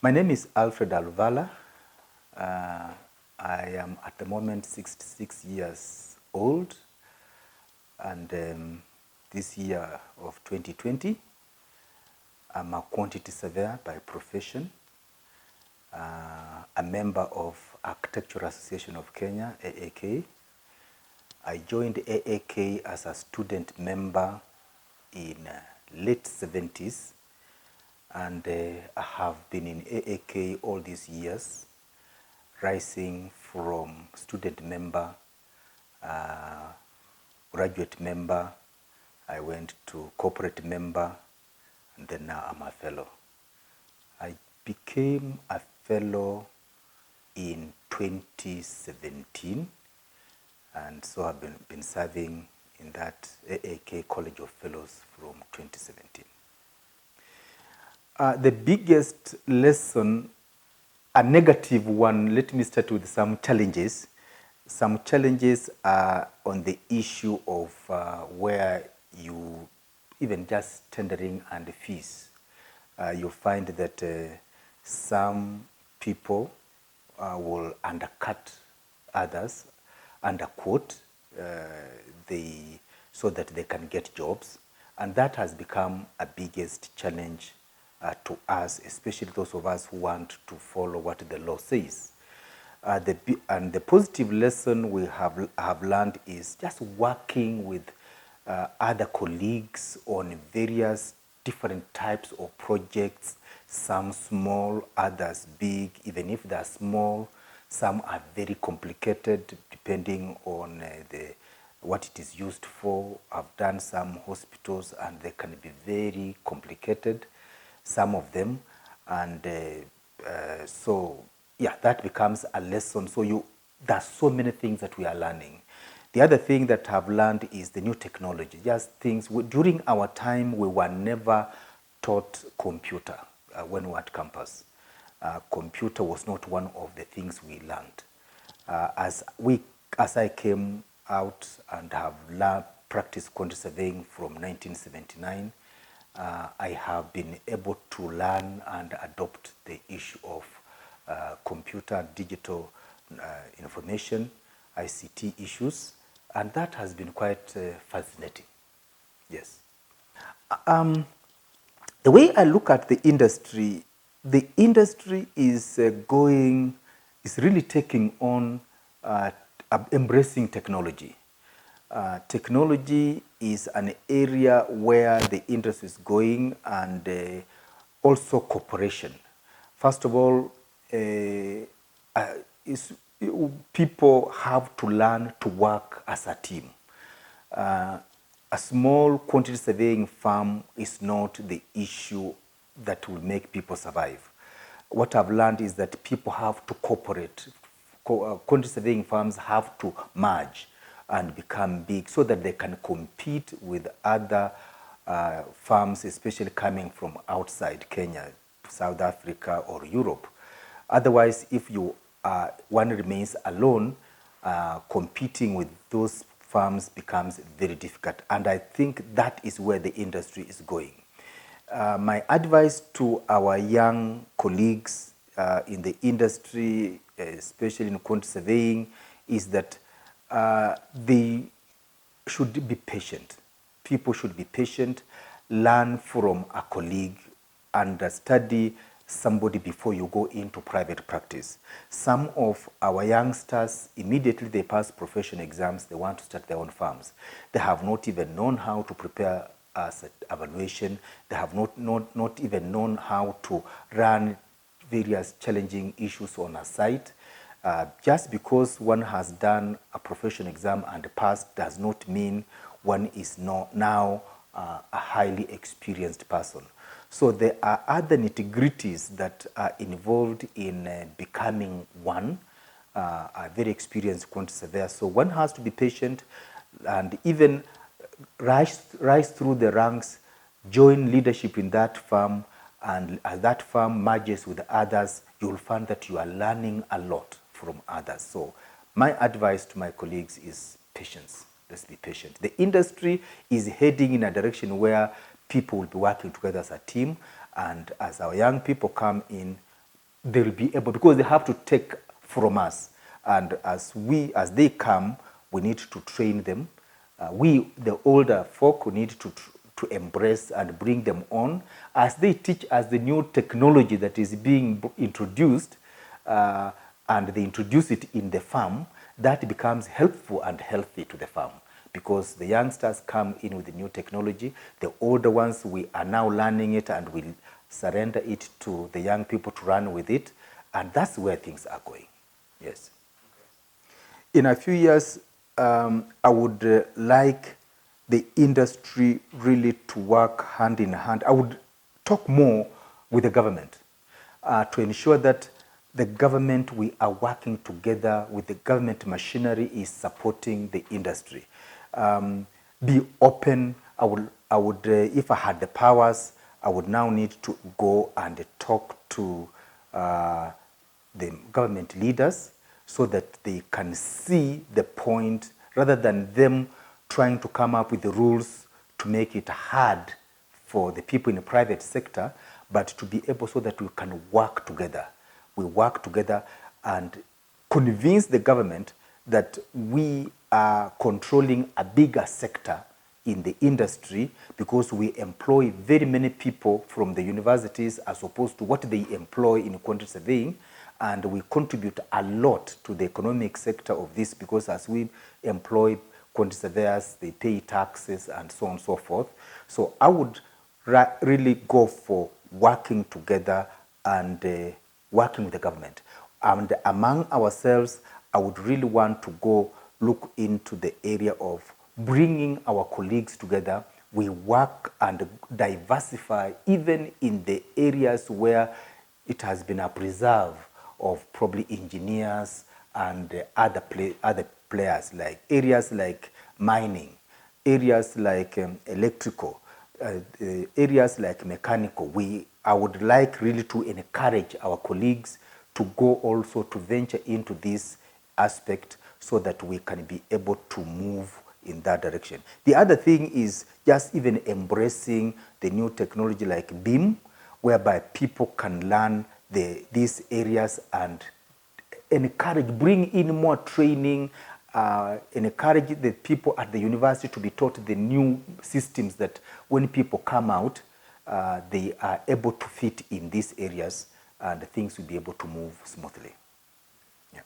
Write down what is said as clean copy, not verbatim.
My name is Alfred Aluvaala. I am at the moment 66 years old, and this year of 2020, I'm a quantity surveyor by profession, a member of Architectural Association of Kenya, AAK. I joined AAK as a student member in late 70s, and I have been in AAK all these years, rising from student member, graduate member, I went to corporate member, and then now I'm a fellow. I became a fellow in 2017, and so I've been serving in that AAK College of Fellows from 2017. The biggest lesson, a negative one, let me start with some challenges. Some challenges are on the issue of where you, even just tendering and fees, you find that some people will undercut others, underquote, so that they can get jobs. And that has become a biggest challenge to us, especially those of us who want to follow what the law says. And the positive lesson we have learned is just working with other colleagues on various different types of projects, some small, others big. Even if they're small, some are very complicated depending on what it is used for. I've done some hospitals and they can be very complicated, some of them, and so yeah, that becomes a lesson. So there's so many things that we are learning. The other thing that I've learned is the new technology. Just things, during our time, we were never taught computer when we were at campus. Computer was not one of the things we learned. As I came out and have practiced quantity surveying from 1979, I have been able to learn and adopt the issue of computer, digital information, ICT issues, and that has been quite fascinating. Yes. The way I look at the industry is really taking on, embracing technology. Technology is an area where the industry is going, and also cooperation. First of all, people have to learn to work as a team. A small quantity surveying firm is not the issue that will make people survive. What I've learned is that people have to cooperate. Quantity surveying firms have to merge and become big so that they can compete with other firms, especially coming from outside Kenya, South Africa, or Europe. Otherwise, if one remains alone, competing with those firms becomes very difficult. And I think that is where the industry is going. My advice to our young colleagues in the industry, especially in quantity surveying, is that they should be patient. People should be patient, learn from a colleague, and study somebody before you go into private practice. Some of our youngsters, immediately they pass profession exams, they want to start their own firms. They have not even known how to prepare as evaluation. They have not even known how to run various challenging issues on a site. Just because one has done a profession exam and passed does not mean one is now a highly experienced person. So there are other nitty-gritties that are involved in becoming a very experienced quantity surveyor. So one has to be patient and even rise through the ranks, join leadership in that firm, and as that firm merges with others, you'll find that you are learning a lot from others. So my advice to my colleagues is patience. Let's be patient. The industry is heading in a direction where people will be working together as a team, and as our young people come in, they'll be able, because they have to take from us. And as they come, we need to train them. We, the older folk, need to embrace and bring them on. As they teach us the new technology that is being introduced, and they introduce it in the farm, that becomes helpful and healthy to the farm. Because the youngsters come in with the new technology, the older ones, we are now learning it and we'll surrender it to the young people to run with it. And that's where things are going. Yes. Okay. In a few years, I would like the industry really to work hand in hand. I would talk more with the government to ensure that the government, we are working together with the government machinery is supporting the industry. Be open. I would if I had the powers, I would now need to go and talk to the government leaders so that they can see the point, rather than them trying to come up with the rules to make it hard for the people in the private sector, but to be able so that we can work together. We work together and convince the government that we are controlling a bigger sector in the industry, because we employ very many people from the universities as opposed to what they employ in quantity surveying, and we contribute a lot to the economic sector of this, because as we employ quantity surveyors, they pay taxes and so on and so forth. So I would really go for working together and working with the government. And among ourselves, I would really want to go look into the area of bringing our colleagues together. We work and diversify even in the areas where it has been a preserve of probably engineers and other players, like areas like mining, areas like electrical, areas like mechanical. I would like really to encourage our colleagues to go also to venture into this aspect so that we can be able to move in that direction. The other thing is just even embracing the new technology like BIM, whereby people can learn these areas and encourage, bring in more training, encourage the people at the university to be taught the new systems that when people come out, they are able to fit in these areas and things will be able to move smoothly. Yeah.